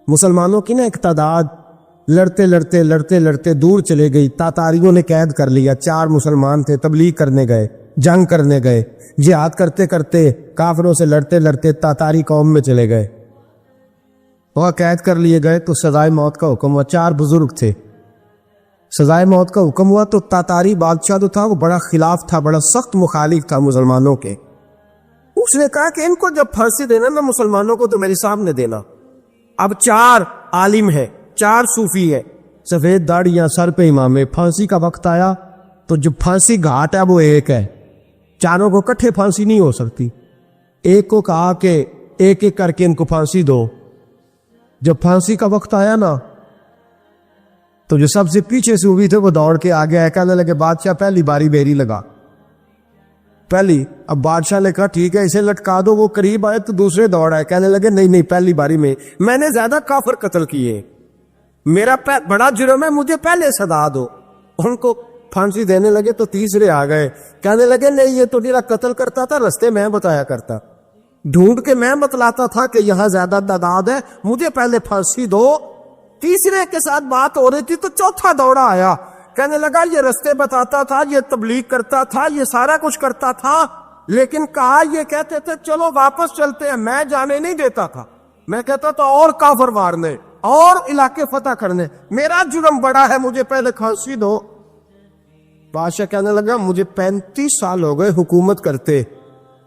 مسلمانوں کی نا ایک تعداد لڑتے لڑتے لڑتے لڑتے دور چلے گئی. تاتاریوں نے قید کر لیا. 4 مسلمان تھے, تبلیغ کرنے گئے, جنگ کرنے گئے, جہاد کرتے کرتے کافروں سے لڑتے لڑتے تاتاری قوم میں چلے گئے. وہ قید کر لیے گئے تو سزائے موت کا حکم ہوا. 4 بزرگ تھے. سزائے موت کا حکم ہوا تو تاتاری بادشاہ جو تھا وہ بڑا خلاف تھا, بڑا سخت مخالف تھا مسلمانوں کے. اس نے کہا کہ ان کو جب پھانسی دینا نا مسلمانوں کو تو میرے سامنے دینا. اب 4 عالم ہے, 4 صوفی ہے, سفید داڑیاں, سر پہ امامے. پھانسی کا وقت آیا تو جو پھانسی گھاٹ ہے وہ ایک ہے, چاروں کو کٹھے پھانسی نہیں ہو سکتی. ایک کو کہا کہ ایک ایک کر کے ان کو پھانسی دو. جب پھانسی کا وقت آیا نا تو جو سب سے پیچھے سے ہوئی تھے وہ دوڑ کے آگے آئے, کہنے لگے بادشاہ پہلی باری میری لگا. پہلی. اب بادشاہ نے کہا ٹھیک ہے اسے لٹکا دو. وہ قریب آئے تو دوسرے دوڑ آئے, کہنے لگے نہیں نہیں پہلی باری میں نے زیادہ کافر قتل کیے, میرا بڑا جرم ہے, مجھے پہلے سزا دو. ان کو پھانسی دینے لگے تو تیسرے آ گئے, کہنے لگے نہیں یہ تو میرا قتل کرتا تھا, رستے میں بتایا کرتا, ڈھونڈ کے میں بتلاتا تھا کہ یہاں زیادہ تعداد ہے, مجھے پہلے پھانسی دو. تیسرے کے ساتھ بات ہو رہی تھی تو چوتھا دوڑا آیا, کہنے لگا یہ رستے بتاتا تھا, یہ تبلیغ کرتا تھا, یہ سارا کچھ کرتا تھا, لیکن کہا یہ کہتے تھے چلو واپس چلتے ہیں, میں جانے نہیں دیتا تھا. میں کہتا تھا اور کافر مارنے اور علاقے فتح کرنے, میرا جرم بڑا ہے, مجھے پہلے پھانسی دو. بادشاہ کہنے لگا مجھے 35 سال ہو گئے حکومت کرتے,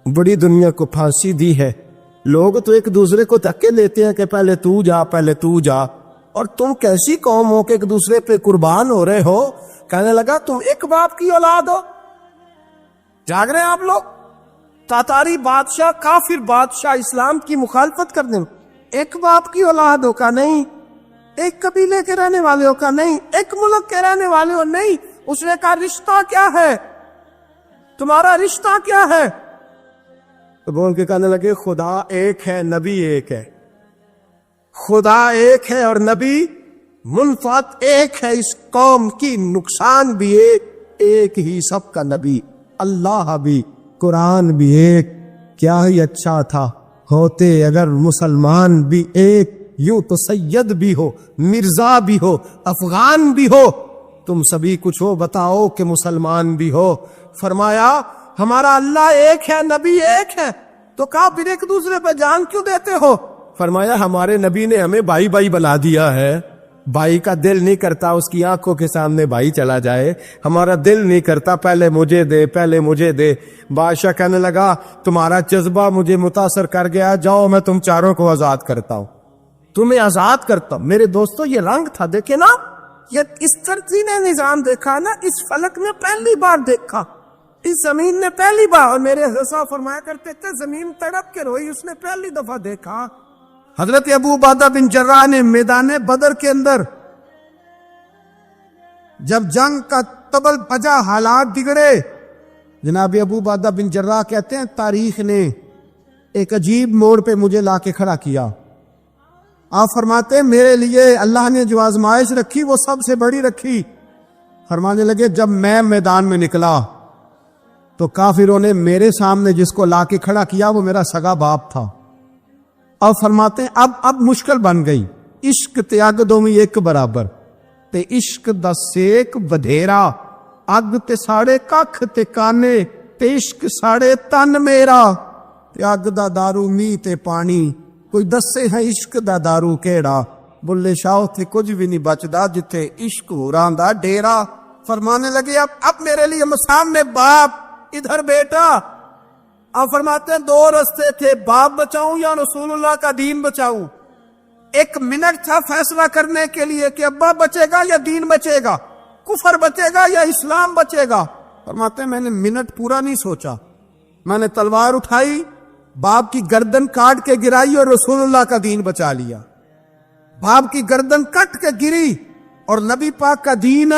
بڑی دنیا کو پھانسی دی ہے, لوگ تو ایک دوسرے کو دھکے لیتے ہیں کہ پہلے تو جا پہلے تو جا, اور تم کیسی قوم ہو کہ ایک دوسرے پہ قربان ہو رہے ہو. کہنے لگا تم ایک باپ کی اولاد ہو. جاگ رہے ہیں آپ لوگ. تاتاری بادشاہ, کافر بادشاہ, اسلام کی مخالفت کرنے, ایک باپ کی اولاد ہو کا نہیں, ایک قبیلے کے رہنے والے ہو کا نہیں, ایک ملک کے رہنے والے ہو نہیں. اس نے کہا رشتہ کیا ہے, تمہارا رشتہ کیا ہے؟ تو بول کے کہنے لگے خدا ایک ہے, نبی ایک ہے. خدا ایک ہے اور نبی منفعت ایک ہے, اس قوم کی نقصان بھی ایک ہی, سب کا نبی اللہ بھی, قرآن بھی ایک. کیا ہی اچھا تھا ہوتے اگر مسلمان بھی ایک, یوں تو سید بھی ہو, مرزا بھی ہو, افغان بھی ہو, تم سبھی کچھ ہو, بتاؤ کہ مسلمان بھی ہو. فرمایا ہمارا اللہ ایک ہے, نبی ایک ہے. تو کہا پھر ایک دوسرے پہ جان کیوں دیتے ہو؟ فرمایا ہمارے نبی نے ہمیں بھائی بھائی بنا دیا ہے, بھائی کا دل نہیں کرتا اس کی آنکھوں کے سامنے بھائی چلا جائے, ہمارا دل نہیں کرتا پہلے مجھے دے پہلے مجھے دے. بادشاہ کہنے لگا تمہارا جذبہ مجھے متاثر کر گیا, جاؤ میں تم چاروں کو آزاد کرتا ہوں, تمہیں آزاد کرتا ہوں. میرے دوستو یہ رنگ تھا, دیکھے نا, یہ اس ترتیب نے نظام دیکھا نا, اس فلک نے پہلی بار دیکھا, اس زمین نے پہلی بار. اور میرے حضرت صاحب فرمایا کرتے تھے زمین تڑپ کے روئی, اس نے پہلی دفعہ دیکھا. حضرت ابو عبیدہ بن جراح نے میدان بدر کے اندر جب جنگ کا تبل بجا, حالات بگڑے, جناب ابو عبیدہ بن جراح کہتے ہیں تاریخ نے ایک عجیب موڑ پہ مجھے لا کے کھڑا کیا. آپ فرماتے ہیں میرے لیے اللہ نے جو آزمائش رکھی وہ سب سے بڑی رکھی. فرمانے لگے جب میں میدان میں نکلا تو کافروں نے میرے سامنے جس کو لا کے کھڑا کیا وہ میرا سگا باپ تھا. اب فرماتے ہیں اب مشکل بن گئی, عشق تے اگ دومی ایک برابر, تے عشق دا سیک بدھیرا, اگ تے ساڑے ککھ تے کانے, تے عشق ساڑے تن میرا, تے اگ دا دارو می تے پانی, کوئی دسے ہے عشق دا دارو کیڑا, بلے شاہ تھے کچھ بھی نہیں بچدا جتھے عشق ہوراں دا ڈیرا. فرمانے لگے اب میرے لیے سامنے باپ, ادھر بیٹا. اب فرماتے ہیں 2 رستے تھے, باپ بچاؤں یا رسول اللہ کا دین بچاؤں. 1 منٹ تھا فیصلہ کرنے کے لیے کہ ابا بچے گا یا دین بچے گا, کفر بچے گا یا اسلام بچے گا. فرماتے ہیں میں نے منٹ پورا نہیں سوچا, میں نے تلوار اٹھائی, باپ کی گردن کاٹ کے گرائی اور رسول اللہ کا دین بچا لیا. باپ کی گردن کٹ کے گری اور نبی پاک کا دین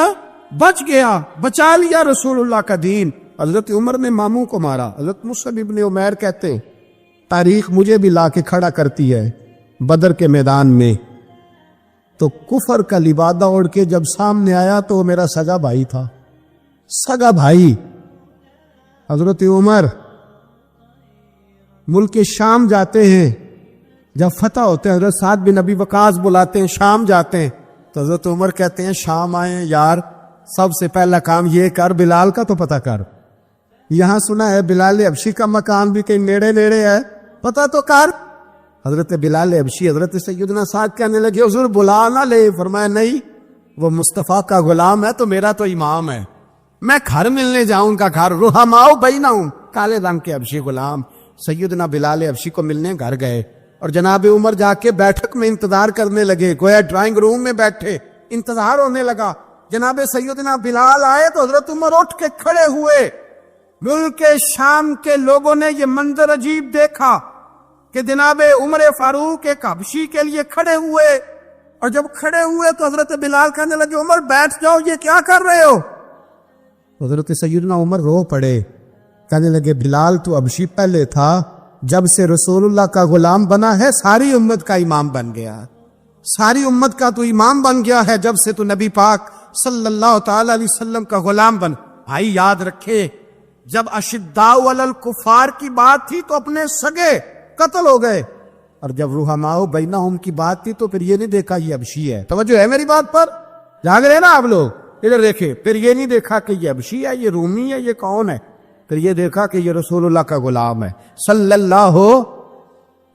بچ گیا, بچا لیا رسول اللہ کا دین. حضرت عمر نے ماموں کو مارا. حضرت مصعب ابن عمیر کہتے ہیں تاریخ مجھے بھی لا کے کھڑا کرتی ہے بدر کے میدان میں, تو کفر کا لبادہ اوڑھ کے جب سامنے آیا تو وہ میرا سگا بھائی تھا, سگا بھائی. حضرت عمر ملک شام جاتے ہیں, جب فتح ہوتے ہیں حضرت سعد بن ابی وقاص بلاتے ہیں شام جاتے ہیں تو حضرت عمر کہتے ہیں شام آئے یار سب سے پہلا کام یہ کر بلال کا تو پتہ کر. یہاں سنا ہے بلال حبشی کا مکان بھی کہیں نیڑے نیڑے ہے, پتہ تو کر. حضرت بلال حبشی حضرت سیدنا سعد کہنے لگے حضور بلا نہ لے. فرمایا نہیں, وہ مصطفیٰ کا غلام ہے تو میرا تو امام ہے, میں گھر ملنے جاؤں کا گھر رحماؤ بینہم. کالے رنگ کے حبشی غلام سیدنا بلال حبشی کو ملنے گھر گئے اور جناب عمر جا کے بیٹھک میں انتظار کرنے لگے, گویا ڈرائنگ روم میں بیٹھے انتظار ہونے لگا. جناب سیدنا بلال آئے تو حضرت عمر اٹھ کے کھڑے ہوئے. ملک شام کے لوگوں نے یہ منظر عجیب دیکھا کہ جناب عمر فاروق ایک حبشی کے لیے کھڑے ہوئے, اور جب کھڑے ہوئے تو حضرت بلال کہنے لگے عمر بیٹھ جاؤ, یہ کیا کر رہے ہو؟ حضرت سیدنا عمر رو پڑے, کہنے لگے بلال تو حبشی پہلے تھا, جب سے رسول اللہ کا غلام بنا ہے ساری امت کا امام بن گیا, ساری امت کا تو امام بن گیا ہے جب سے تو نبی پاک صلی اللہ تعالی علیہ وسلم کا غلام بن. بھائی یاد رکھے جب اشداء علی الکفار کی بات تھی تو اپنے سگے قتل ہو گئے, اور جب رحماء بینہم کی بات تھی تو پھر یہ نہیں دیکھا یہ حبشی ہے. توجہ ہے میری بات پر؟ جاگ رہے نا آپ لوگ, ادھر دیکھے. پھر یہ نہیں دیکھا کہ یہ حبشی ہے, یہ رومی ہے, یہ کون ہے, پھر یہ دیکھا کہ یہ رسول اللہ کا غلام ہے صلی اللہ ہو.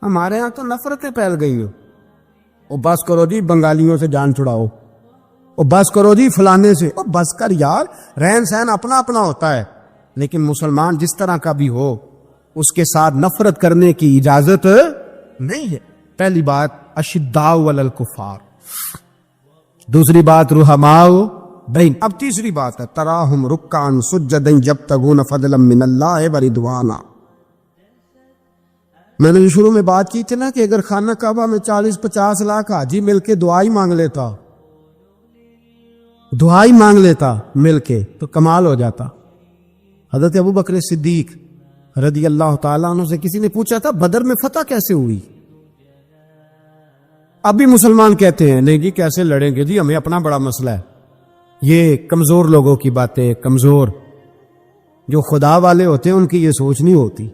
ہمارے ہاں تو نفرتیں پھیل گئی ہو, او بس کرو جی بنگالیوں سے جان چھڑاؤ, او بس کرو جی فلانے سے, او بس کر یار. رہن سہن اپنا اپنا ہوتا ہے, لیکن مسلمان جس طرح کا بھی ہو اس کے ساتھ نفرت کرنے کی اجازت نہیں ہے. پہلی بات اشداء علی الکفار, دوسری بات رحماء بین. اب تیسری بات ہے تراہم رکعا سجدا یبتغون فضلا من اللہ ورضوانا. میں نے شروع میں بات کی تھی نا کہ اگر خانہ کعبہ میں 40-50 لاکھ حاجی مل کے دعائی مانگ لیتا, دعائی مانگ لیتا مل کے, تو کمال ہو جاتا. حضرت ابو بکر صدیق رضی اللہ تعالیٰ عنہ سے کسی نے پوچھا تھا بدر میں فتح کیسے ہوئی؟ اب بھی مسلمان کہتے ہیں نہیں جی کیسے لڑیں گے جی, ہمیں اپنا بڑا مسئلہ ہے. یہ کمزور لوگوں کی باتیں, کمزور جو خدا والے ہوتے ہیں ان کی یہ سوچ نہیں ہوتی.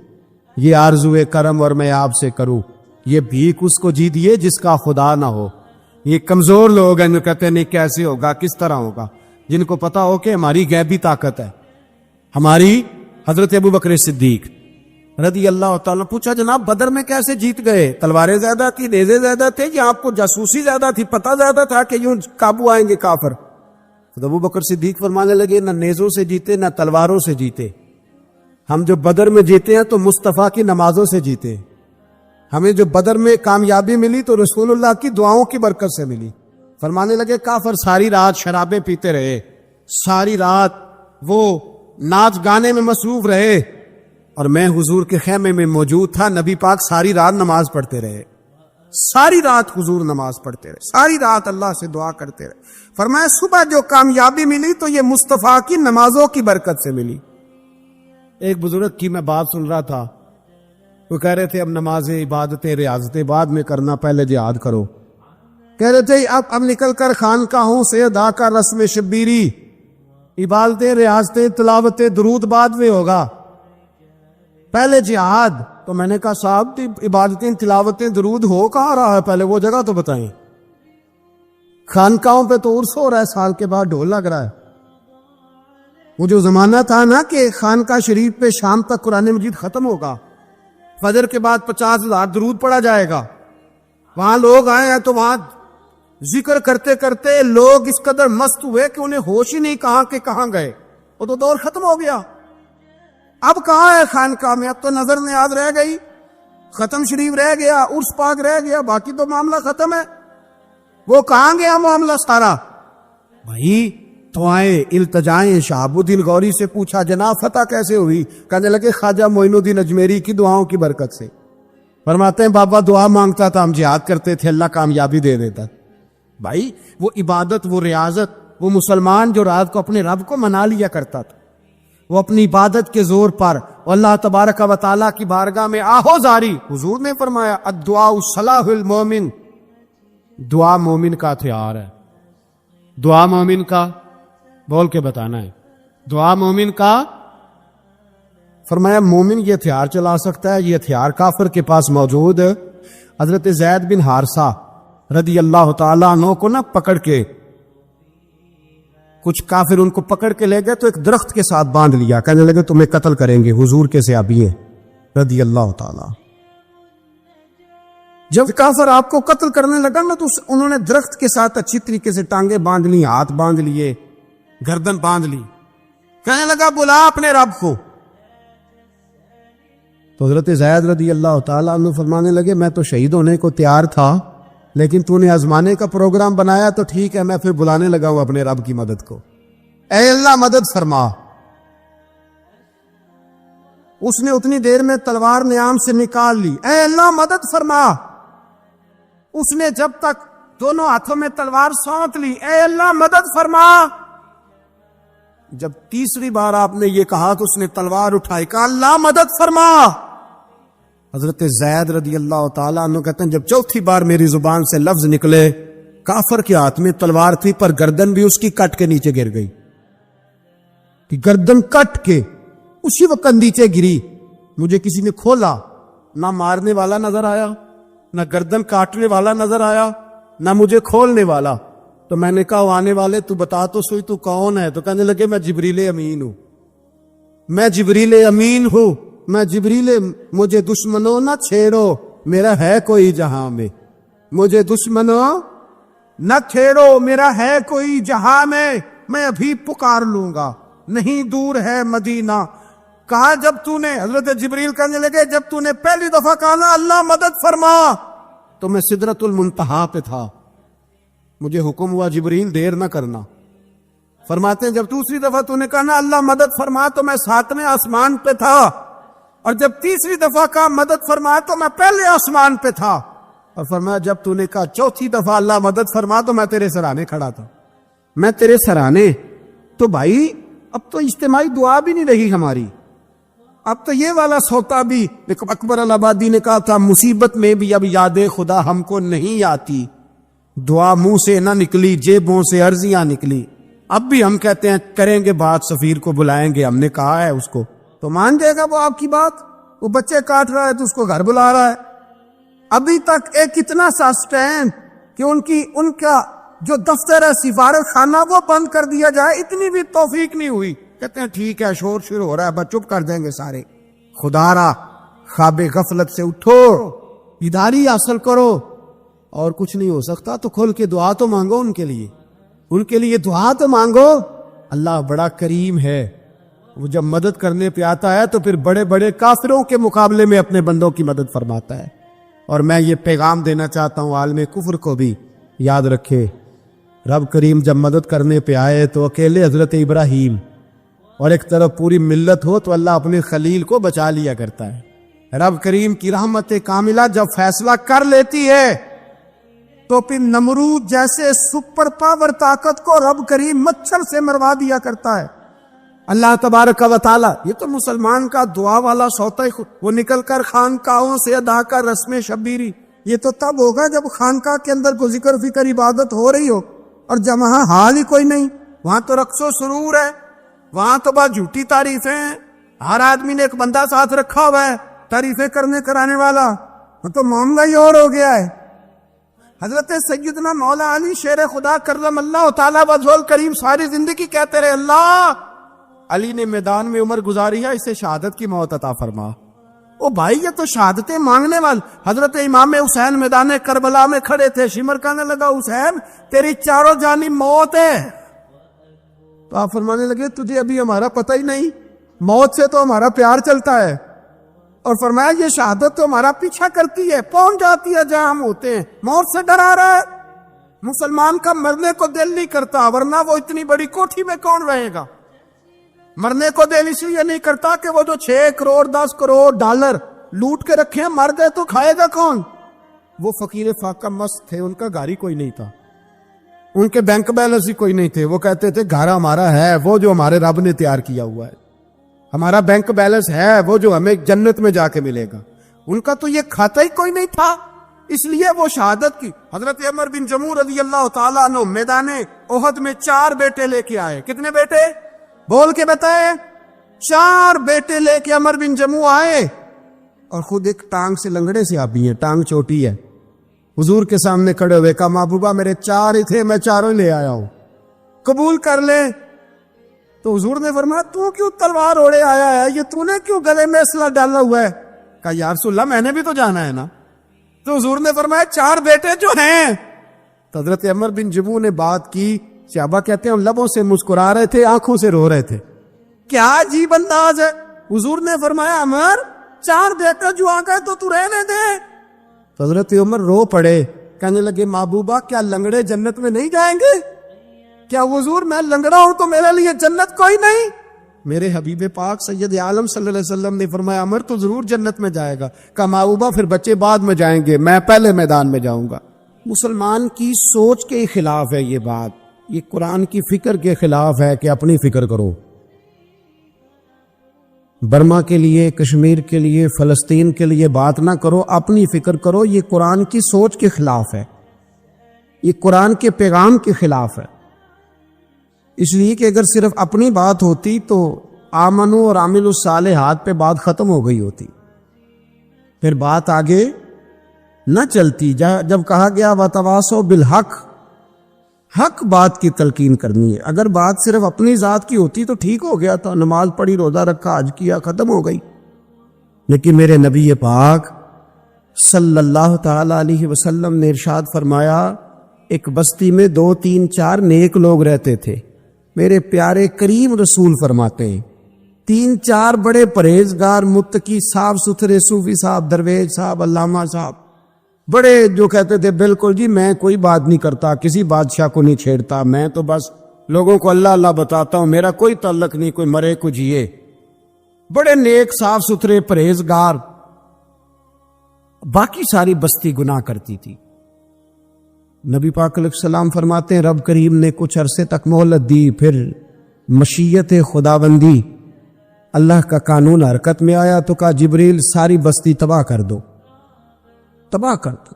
یہ آرزو کرم اور میں آپ سے کروں, یہ بھیک اس کو جی دیے جس کا خدا نہ ہو. یہ کمزور لوگ ہیں جو کہتے ہیں نہیں کیسے ہوگا, کس طرح ہوگا, جن کو پتا ہو کہ ہماری غیبی طاقت ہے. ہماری حضرت ابو بکر صدیق رضی اللہ تعالیٰ پوچھا جناب بدر میں کیسے جیت گئے؟ تلواریں زیادہ تھی, نیزے زیادہ تھے, یا آپ کو جاسوسی زیادہ تھی, پتہ زیادہ تھا کہ یوں قابو آئیں گے کافر؟ تو ابو بکر صدیق فرمانے لگے نہ نیزوں سے جیتے نہ تلواروں سے جیتے, ہم جو بدر میں جیتے ہیں تو مصطفیٰ کی نمازوں سے جیتے. ہمیں جو بدر میں کامیابی ملی تو رسول اللہ کی دعاؤں کی برکت سے ملی. فرمانے لگے کافر ساری رات شرابیں پیتے رہے, ساری رات وہ ناچ گانے میں مصروف رہے, اور میں حضور کے خیمے میں موجود تھا, نبی پاک ساری رات نماز پڑھتے رہے, ساری رات حضور نماز پڑھتے رہے, ساری رات اللہ سے دعا کرتے رہے. فرمایا صبح جو کامیابی ملی تو یہ مصطفیٰ کی نمازوں کی برکت سے ملی. ایک بزرگ کی میں بات سن رہا تھا, وہ کہہ رہے تھے اب نمازیں عبادتیں ریاضتیں بعد میں کرنا, پہلے جہاد کرو. کہہ رہے تھے اب نکل کر خانقاہوں سے ادا کر رسم شبیری, عبادتیں ریاضتیں تلاوتیں درود بعد میں ہوگا, پہلے جہاد. تو میں نے کہا صاحب عبادتیں تلاوتیں درود ہو کہاں رہا ہے, پہلے وہ جگہ تو بتائیں. خانقاہوں پہ تو عرس ہو رہا ہے, سال کے بعد ڈھول لگ رہا ہے. وہ جو زمانہ تھا نا کہ خانقاہ شریف پہ شام تک قرآن مجید ختم ہوگا, فجر کے بعد 50,000 درود پڑھا جائے گا, وہاں لوگ آئے ہیں تو وہاں ذکر کرتے کرتے لوگ اس قدر مست ہوئے کہ انہیں ہوش ہی نہیں کہاں کہ کہاں گئے. وہ تو دور ختم ہو گیا. اب کہاں ہے خانقاہ میں؟ اب تو نظر نیاز رہ گئی, ختم شریف رہ گیا, عرس پاک رہ گیا, باقی تو معاملہ ختم ہے. وہ کہاں گیا معاملہ سارا؟ بھائی تو آئے التجائیں شہاب الدین غوری سے پوچھا جناب فتح کیسے ہوئی؟ کہنے لگے خواجہ معین الدین اجمیری کی دعاؤں کی برکت سے. فرماتے ہیں بابا دعا مانگتا تھا, ہم جہاد کرتے تھے, اللہ کامیابی دے دیتا. بھائی وہ عبادت, وہ ریاضت, وہ مسلمان جو رات کو اپنے رب کو منا لیا کرتا تھا, وہ اپنی عبادت کے زور پر اللہ تبارک و تعالیٰ کی بارگاہ میں آہو زاری. حضور نے فرمایا الدعاء صلاح المومن, دعا مومن کا ہتھیار ہے. دعا مومن کا, بول کے بتانا ہے, دعا مومن کا. فرمایا مومن یہ ہتھیار چلا سکتا ہے, یہ ہتھیار کافر کے پاس موجود حضرت زید بن حارثہ رضی اللہ تعالیٰ عنہ کو نہ پکڑ کے کچھ کافر ان کو پکڑ کے لے گئے تو ایک درخت کے ساتھ باندھ لیا، کہنے لگے تمہیں قتل کریں گے، حضور کے صحابی ہیں رضی اللہ تعالیٰ۔ جب کافر آپ کو قتل کرنے لگا نا تو انہوں نے درخت کے ساتھ اچھی طریقے سے ٹانگیں باندھ لی، ہاتھ باندھ لیے، گردن باندھ لی، کہنے لگا بلا اپنے رب کو۔ تو حضرت زید رضی اللہ تعالیٰ عنہ فرمانے لگے میں تو شہید ہونے کو تیار تھا، لیکن تو نے آزمانے کا پروگرام بنایا تو ٹھیک ہے، میں پھر بلانے لگا ہوں اپنے رب کی مدد کو، اے اللہ مدد فرما۔ اس نے اتنی دیر میں تلوار نیام سے نکال لی، اے اللہ مدد فرما۔ اس نے جب تک دونوں ہاتھوں میں تلوار سونت لی، اے اللہ مدد فرما۔ جب تیسری بار آپ نے یہ کہا تو اس نے تلوار اٹھائی، کہا اللہ مدد فرما۔ حضرت زید رضی اللہ تعالیٰ عنہ کہتے ہیں جب چوتھی بار میری زبان سے لفظ نکلے، کافر کے ہاتھ میں تلوار تھی پر گردن بھی اس کی کٹ کے نیچے گر گئی، کہ گردن کٹ کے اسی وقت نیچے گری۔ مجھے کسی نے کھولا، نہ مارنے والا نظر آیا، نہ گردن کاٹنے والا نظر آیا، نہ مجھے کھولنے والا۔ تو میں نے کہا آنے والے تو بتا تو سوئی تو کون ہے؟ تو کہنے لگے میں جبریل امین ہوں، میں جبریل امین ہوں، میں جبریل، مجھے دشمنوں نہ چھیڑو، میرا ہے کوئی جہاں میں، مجھے دشمنوں نہ چھیڑو، میرا ہے کوئی جہاں میں ابھی پکار لوں گا، نہیں دور ہے مدینہ۔ کہا جب تو نے، حضرت جبریل کہنے لگے جب تو نے پہلی دفعہ کہا نا اللہ مدد فرما تو میں سدرۃ المنتہا پہ تھا، مجھے حکم ہوا جبریل دیر نہ کرنا۔ فرماتے ہیں جب دوسری دفعہ تو نے کہا نا اللہ مدد فرما تو میں 7ویں آسمان پہ تھا، اور جب تیسری دفعہ کہا مدد فرما تو میں پہلے آسمان پہ تھا، اور فرمایا جب تو نے کہا چوتھی دفعہ اللہ مدد فرما تو میں تیرے سرانے کھڑا تھا، میں تیرے سرانے۔ تو بھائی اب تو اجتماعی دعا بھی نہیں رہی ہماری، اب تو یہ والا سوتا بھی، اکبر الآبادی نے کہا تھا مصیبت میں بھی اب یاد خدا ہم کو نہیں آتی، دعا منہ سے نہ نکلی جیبوں سے عرضیاں نکلی۔ اب بھی ہم کہتے ہیں کریں گے بات، سفیر کو بلائیں گے، ہم نے کہا ہے اس کو تو مان جائے گا وہ آپ کی بات؟ وہ بچے کاٹ رہا ہے تو اس کو گھر بلا رہا ہے۔ ابھی تک ایک اتنا سا سٹینڈ کہ ان کا جو دفتر ہے سفارت خانہ وہ بند کر دیا جائے، اتنی بھی توفیق نہیں ہوئی۔ کہتے ہیں ٹھیک ہے شور شروع ہو رہا ہے بس چپ کر دیں گے سارے۔ خدا را خواب غفلت سے اٹھو، بیداری حاصل کرو، اور کچھ نہیں ہو سکتا تو کھل کے دعا تو مانگو، ان کے لیے دعا تو مانگو۔ اللہ بڑا کریم ہے، وہ جب مدد کرنے پہ آتا ہے تو پھر بڑے بڑے کافروں کے مقابلے میں اپنے بندوں کی مدد فرماتا ہے۔ اور میں یہ پیغام دینا چاہتا ہوں عالم کفر کو بھی، یاد رکھے رب کریم جب مدد کرنے پہ آئے تو اکیلے حضرت ابراہیم اور ایک طرف پوری ملت ہو تو اللہ اپنے خلیل کو بچا لیا کرتا ہے۔ رب کریم کی رحمت کاملہ جب فیصلہ کر لیتی ہے تو پھر نمرود جیسے سپر پاور طاقت کو رب کریم مچھر سے مروا دیا کرتا ہے۔ اللہ تبارک و تعالی، یہ تو مسلمان کا دعا والا سوتا ہی، وہ نکل کر خانقاہوں سے ادا کر رسم شبیری، یہ تو تب ہوگا جب خانقاہ کے اندر کوئی ذکر فکر عبادت ہو رہی ہو، اور جب وہاں حال ہی کوئی نہیں، وہاں تو رقص و سرور ہے، وہاں تو بس جھوٹی تعریفیں ہیں، ہر آدمی نے ایک بندہ ساتھ رکھا ہوا ہے تعریفیں کرنے کرانے والا، وہ تو معاملہ ہی اور ہو گیا ہے۔ حضرت سیدنا مولا علی شیر خدا کرم اللہ تعالیٰ وجہہ کریم ساری زندگی کہتے رہے اللہ علی نے میدان میں عمر گزاری ہے، اسے شہادت کی موت عطا فرما۔ او بھائی یہ تو شہادتیں مانگنے والے۔ حضرت امام حسین میدان کربلا میں کھڑے تھے، شمر کہنے لگا حسین تیری چاروں جانب موت ہے، تو آپ فرمانے لگے تجھے ابھی ہمارا پتہ ہی نہیں، موت سے تو ہمارا پیار چلتا ہے، اور فرمایا یہ شہادت تو ہمارا پیچھا کرتی ہے، پہنچ جاتی ہے جہاں ہم ہوتے ہیں، موت سے ڈرا رہا ہے۔ مسلمان کا مرنے کو دل نہیں کرتا، ورنہ وہ اتنی بڑی کوٹھی میں کون رہے گا؟ مرنے کو دل اس لیے نہیں کرتا کہ وہ جو 6 کروڑ 10 کروڑ ڈالر لوٹ کے رکھے ہیں، مر گئے تو کھائے گا کون؟ وہ فقیر فاقہ مست تھے، ان کا گھر ہی کوئی نہیں تھا، ان کے بینک بیلنس ہی کوئی نہیں تھے، وہ کہتے تھے گھر ہمارا ہے وہ جو ہمارے رب نے تیار کیا ہوا ہے، ہمارا بینک بیلنس ہے وہ جو ہمیں جنت میں جا کے ملے گا۔ ان کا تو یہ کھاتا ہی کوئی نہیں تھا، اس لیے وہ شہادت کی۔ حضرت عمر بن جموع رضی اللہ تعالیٰ عنہ میدان احد میں 4 بیٹے لے کے آئے۔ کتنے بیٹے؟ بول کے بتائے۔ 4 بیٹے لے کے عمر بن جموع آئے، اور خود ایک ٹانگ سے لنگڑے سے آپ بھی ہیں, ٹانگ چھوٹی ہے. حضور کے سامنے کھڑے ہوئے کہا محبوبہ میرے 4 ہی تھے, میں 4 لے آیا ہوں, قبول کر لے. تو حضور نے فرمایا تو کیوں تلوار اوڑے آیا ہے, یہ تو نے کیوں گلے میں اسلحہ ڈالا ہوا ہے؟ کہا یا رسول اللہ میں نے بھی تو جانا ہے نا. تو حضور نے فرمایا 4 بیٹے جو ہیں. تو حضرت عمر بن جموع نے بات کی, صحابہ کہتے ہیں لبوں سے مسکرا رہے تھے, آنکھوں سے رو رہے تھے. کیا عجیب انداز ہے. حضور نے فرمایا عمر 4 بیٹے جو آ گئے تو رہنے دے. تو حضرت عمر رو پڑے, کہنے لگے محبوبہ کیا لنگڑے جنت میں نہیں جائیں گے؟ کیا حضور میں لنگڑا ہوں تو میرے لیے جنت کوئی نہیں؟ میرے حبیب پاک سید عالم صلی اللہ علیہ وسلم نے فرمایا عمر تو ضرور جنت میں جائے گا. کہا محبوبہ پھر بچے بعد میں جائیں گے, میں پہلے میدان میں جاؤں گا. مسلمان کی سوچ کے خلاف ہے یہ بات, یہ قرآن کی فکر کے خلاف ہے کہ اپنی فکر کرو. برما کے لیے, کشمیر کے لیے, فلسطین کے لیے بات نہ کرو, اپنی فکر کرو. یہ قرآن کی سوچ کے خلاف ہے, یہ قرآن کے پیغام کے خلاف ہے. اس لیے کہ اگر صرف اپنی بات ہوتی تو آمنو اور عامل الصالحات پہ بات ختم ہو گئی ہوتی, پھر بات آگے نہ چلتی. جب کہا گیا وتواصوا بالحق, حق بات کی تلقین کرنی ہے. اگر بات صرف اپنی ذات کی ہوتی تو ٹھیک ہو گیا تھا, نماز پڑھی, روزہ رکھا, حج کیا, ختم ہو گئی. لیکن میرے نبی پاک صلی اللہ تعالی علیہ وسلم نے ارشاد فرمایا ایک بستی میں 2 3 4 نیک لوگ رہتے تھے. میرے پیارے کریم رسول فرماتے ہیں 3 4 بڑے پرہیزگار, متقی, صاف ستھرے صوفی صاحب, درویش صاحب, علامہ صاحب, بڑے جو کہتے تھے بالکل جی میں کوئی بات نہیں کرتا, کسی بادشاہ کو نہیں چھیڑتا, میں تو بس لوگوں کو اللہ اللہ بتاتا ہوں, میرا کوئی تعلق نہیں, کوئی مرے کوئی جیے. بڑے نیک, صاف ستھرے, پرہیزگار. باقی ساری بستی گناہ کرتی تھی. نبی پاک علیہ السلام فرماتے ہیں رب کریم نے کچھ عرصے تک مہلت دی, پھر مشیت خداوندی, اللہ کا قانون حرکت میں آیا تو کہا جبریل ساری بستی تباہ کر دو, تباہ کر دو.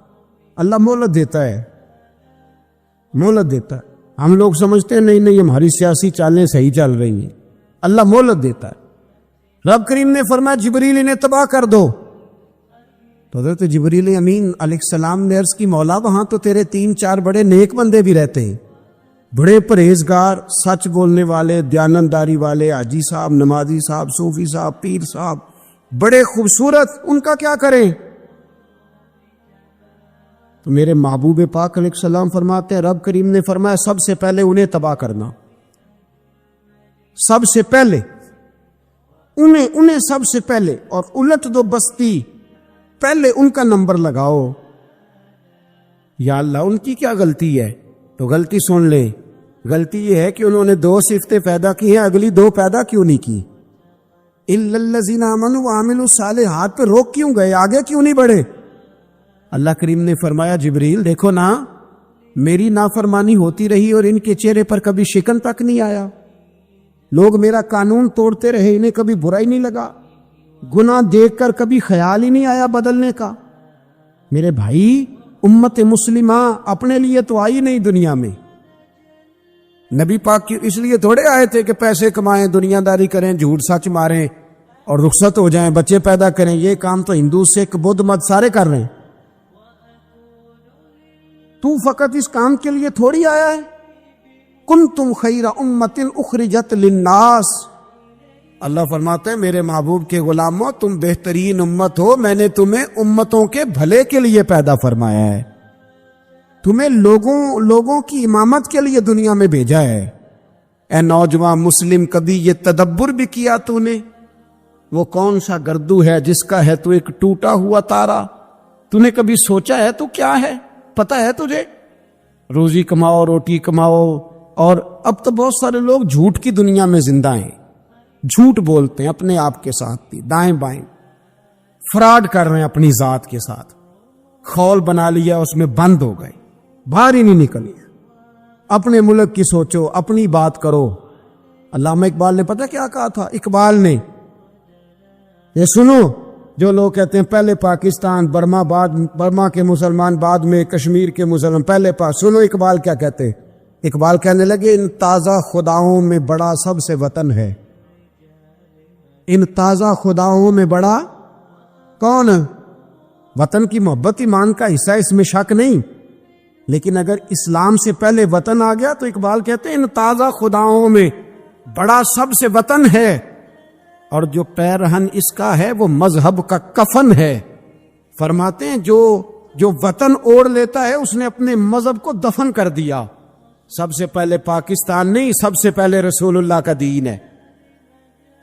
اللہ مہلت دیتا ہے, مہلت دیتا ہے. ہم لوگ سمجھتے ہیں نہیں ہماری سیاسی چالیں صحیح چل رہی ہیں, اللہ مہلت دیتا ہے. رب کریم نے فرمایا جبریل انہیں تباہ کر دو. تو حضرت جبریل امین علیہ السلام نے عرض کی مولا وہاں تو تیرے 3 4 بڑے نیک بندے بھی رہتے ہیں, بڑے پرہیزگار, سچ بولنے والے, دیانتداری والے, حاجی صاحب, نمازی صاحب, صوفی صاحب, پیر صاحب, بڑے خوبصورت, ان کا کیا کریں؟ تو میرے محبوب پاک علیہ السلام فرماتے ہیں رب کریم نے فرمایا سب سے پہلے انہیں تباہ کرنا, سب سے پہلے انہیں سب سے پہلے, اور الٹ دو بستی, پہلے ان کا نمبر لگاؤ. یا اللہ ان کی کیا غلطی ہے؟ تو غلطی سن لے, غلطی یہ ہے کہ انہوں نے 2 صفتیں پیدا کی ہیں, اگلی 2 پیدا کیوں نہیں کی؟ الا الذین آمنوا وعملوا الصالحات پہ روک کیوں گئے, آگے کیوں نہیں بڑھے؟ اللہ کریم نے فرمایا جبریل دیکھو نا, میری نافرمانی ہوتی رہی اور ان کے چہرے پر کبھی شکن تک نہیں آیا. لوگ میرا قانون توڑتے رہے, انہیں کبھی برا ہی نہیں لگا, گناہ دیکھ کر کبھی خیال ہی نہیں آیا بدلنے کا. میرے بھائی امت مسلمہ اپنے لیے تو آئی نہیں دنیا میں, نبی پاک کی اس لیے تھوڑے آئے تھے کہ پیسے کمائیں, دنیا داری کریں, جھوٹ سچ ماریں اور رخصت ہو جائیں, بچے پیدا کریں. یہ کام تو ہندو, سکھ, بدھ مت سارے کر رہے ہیں. تو فقط اس کام کے لیے تھوڑی آیا ہے. کنتم خیر امت اخرجت للناس, اللہ فرماتے ہیں میرے محبوب کے غلاموں تم بہترین امت ہو, میں نے تمہیں امتوں کے بھلے کے لیے پیدا فرمایا ہے, تمہیں لوگوں کی امامت کے لیے دنیا میں بھیجا ہے. اے نوجوان مسلم کبھی یہ تدبر بھی کیا تو نے, وہ کون سا گردو ہے جس کا ہے تو ایک ٹوٹا ہوا تارا؟ تو نے کبھی سوچا ہے تو کیا ہے؟ پتہ ہے تجھے؟ روزی کماؤ, روٹی کماؤ, اور اب تو بہت سارے لوگ جھوٹ کی دنیا میں زندہ ہیں, جھوٹ بولتے ہیں اپنے آپ کے ساتھ بھی, دائیں بائیں فراڈ کر رہے ہیں اپنی ذات کے ساتھ, خول بنا لیا اس میں بند ہو گئے, باہر ہی نہیں نکلی. اپنے ملک کی سوچو, اپنی بات کرو. علامہ اقبال نے پتہ کیا کہا تھا؟ اقبال نے, یہ سنو جو لوگ کہتے ہیں پہلے پاکستان, برما کے مسلمان بعد میں, کشمیر کے مسلمان پہلے سنو اقبال کیا کہتے. اقبال کہنے لگے ان تازہ خداؤں میں بڑا سب سے وطن ہے, ان تازہ خداؤں میں بڑا کون؟ وطن کی محبت ایمان کا حصہ، اس میں شک نہیں، لیکن اگر اسلام سے پہلے وطن آ گیا تو اقبال کہتے ہیں ان تازہ خداؤں میں بڑا سب سے وطن ہے، اور جو پیرہن اس کا ہے وہ مذہب کا کفن ہے۔ فرماتے ہیں جو وطن اوڑھ لیتا ہے اس نے اپنے مذہب کو دفن کر دیا۔ سب سے پہلے پاکستان نہیں، سب سے پہلے رسول اللہ کا دین ہے،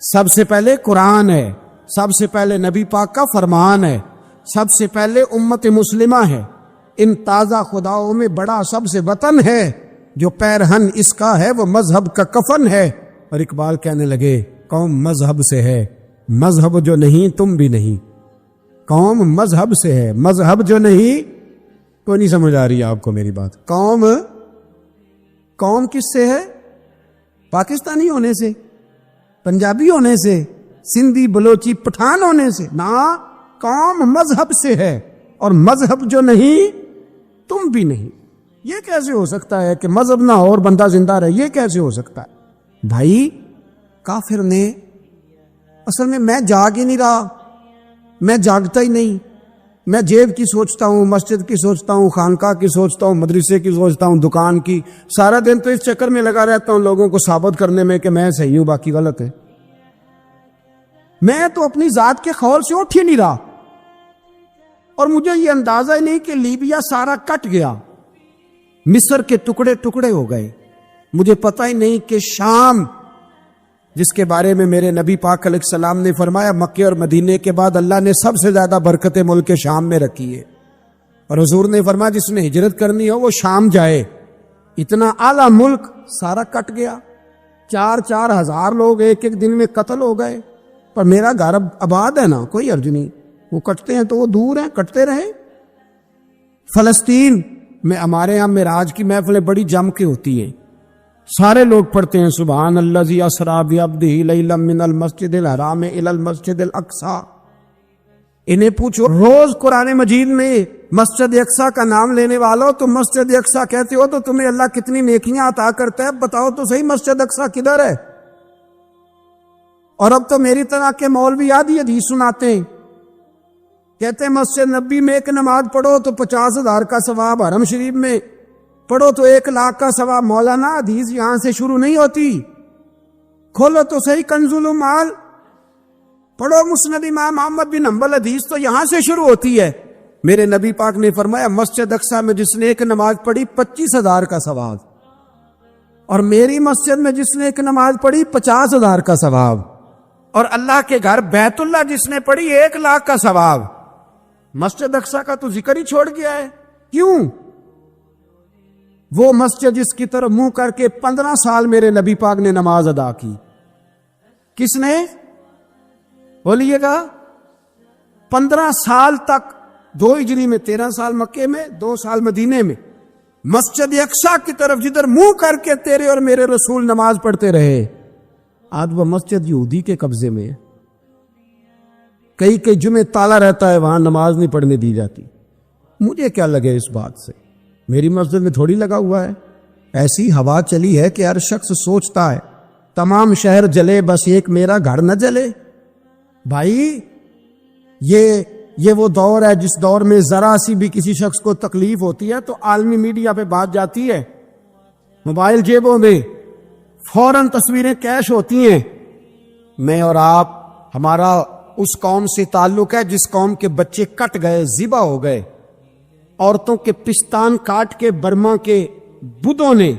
سب سے پہلے قرآن ہے، سب سے پہلے نبی پاک کا فرمان ہے، سب سے پہلے امت مسلمہ ہے۔ ان تازہ خداؤں میں بڑا سب سے وطن ہے، جو پیرہن اس کا ہے وہ مذہب کا کفن ہے۔ اور اقبال کہنے لگے قوم مذہب سے ہے، مذہب جو نہیں تم بھی نہیں۔ قوم مذہب سے ہے، مذہب جو نہیں، کوئی نہیں سمجھ آ رہی آپ کو میری بات؟ قوم کس سے ہے؟ پاکستانی ہونے سے، پنجابی ہونے سے، سندھی بلوچی پٹھان ہونے سے؟ نہ، قوم مذہب سے ہے، اور مذہب جو نہیں تم بھی نہیں۔ یہ کیسے ہو سکتا ہے کہ مذہب نہ ہو اور بندہ زندہ رہے؟ یہ کیسے ہو سکتا ہے؟ بھائی کافر نے اصل میں جاگ ہی نہیں رہا، میں جاگتا ہی نہیں، میں جیب کی سوچتا ہوں، مسجد کی سوچتا ہوں، خانقاہ کی سوچتا ہوں، مدرسے کی سوچتا ہوں، دکان کی، سارا دن تو اس چکر میں لگا رہتا ہوں لوگوں کو ثابت کرنے میں کہ میں صحیح ہوں باقی غلط ہے۔ میں تو اپنی ذات کے خول سے اٹھ ہی نہیں رہا، اور مجھے یہ اندازہ ہی نہیں کہ لیبیا سارا کٹ گیا، مصر کے ٹکڑے ٹکڑے ہو گئے، مجھے پتہ ہی نہیں کہ شام، جس کے بارے میں میرے نبی پاک علیہ السلام نے فرمایا مکے اور مدینے کے بعد اللہ نے سب سے زیادہ برکتیں ملک شام میں رکھی ہے، اور حضور نے فرمایا جس نے ہجرت کرنی ہو وہ شام جائے۔ اتنا اعلیٰ ملک سارا کٹ گیا، 4,000 ہزار لوگ ایک ایک دن میں قتل ہو گئے، پر میرا گھر آباد ہے نا، کوئی حرج نہیں، وہ کٹتے ہیں تو وہ دور ہیں، کٹتے رہے۔ فلسطین میں ہمارے یہاں معراج کی محفلیں بڑی جم کے ہوتی ہیں، سارے لوگ پڑھتے ہیں سبحان الذی اسریٰ بعبدہ لیلا من المسجد الحرام الی المسجد الاقصی۔ انہیں پوچھو روز قرآن مجید میں مسجد اقصی کا نام لینے والوں تو مسجد اقصی کہتے ہو تو تمہیں اللہ کتنی نیکیاں عطا کرتا ہے، بتاؤ تو صحیح مسجد اقصی کدھر ہے؟ اور اب تو میری طرح کے مولوی آدھی حدیث سناتے ہیں، کہتے ہیں مسجد نبی میں ایک نماز پڑھو تو 50,000 کا ثواب، حرم شریف میں پڑھو تو 1,00,000 کا ثواب۔ مولانا حدیث یہاں سے شروع نہیں ہوتی، کھولو تو صحیح کنز المال، پڑھو مسند امام احمد بن حنبل، حدیث تو یہاں سے شروع ہوتی ہے۔ میرے نبی پاک نے فرمایا مسجد اقصی میں جس نے ایک نماز پڑھی 25,000 کا ثواب، اور میری مسجد میں جس نے ایک نماز پڑھی 50,000 کا ثواب، اور اللہ کے گھر بیت اللہ جس نے پڑھی 1,00,000 کا ثواب۔ مسجد اقصی کا تو ذکر ہی چھوڑ گیا ہے، کیوں؟ وہ مسجد جس کی طرف منہ کر کے 15 سال میرے نبی پاک نے نماز ادا کی، کس نے؟ بولیے گا 15 سال تک، 2 ہجری میں 13 سال مکے میں، 2 سال مدینے میں، مسجد اقصی کی طرف جدھر منہ کر کے تیرے اور میرے رسول نماز پڑھتے رہے۔ آج وہ مسجد یہودی کے قبضے میں ہے، کئی جمعے تالا رہتا ہے، وہاں نماز نہیں پڑھنے دی جاتی۔ مجھے کیا لگے اس بات سے، میری مسجد میں تھوڑی لگا ہوا ہے۔ ایسی ہوا چلی ہے کہ ہر شخص سوچتا ہے تمام شہر جلے بس ایک میرا گھر نہ جلے۔ بھائی یہ وہ دور ہے جس دور میں ذرا سی بھی کسی شخص کو تکلیف ہوتی ہے تو عالمی میڈیا پہ بات جاتی ہے، موبائل جیبوں میں فوراً تصویریں کیش ہوتی ہیں۔ میں اور آپ، ہمارا اس قوم سے تعلق ہے جس قوم کے بچے کٹ گئے، ذبح ہو گئے، عورتوں کے پستان کاٹ کے برما کے بدھوں نے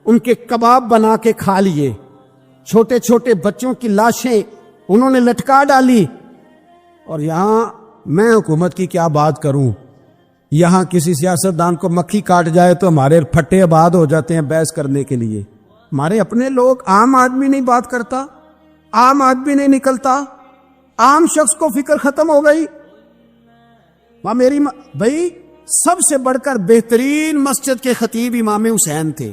ان کے کباب بنا کے کھا لیے، چھوٹے چھوٹے بچوں کی لاشیں انہوں نے لٹکا ڈالی، اور یہاں میں حکومت کی کیا بات کروں، یہاں کسی سیاستدان کو مکھی کاٹ جائے تو ہمارے پھٹے آباد ہو جاتے ہیں بحث کرنے کے لیے۔ ہمارے اپنے لوگ، عام آدمی نہیں بات کرتا، عام آدمی نہیں نکلتا، عام شخص کو فکر ختم ہو گئی۔ وہاں میری بھائی سب سے بڑھ کر بہترین مسجد کے خطیب امام حسین تھے۔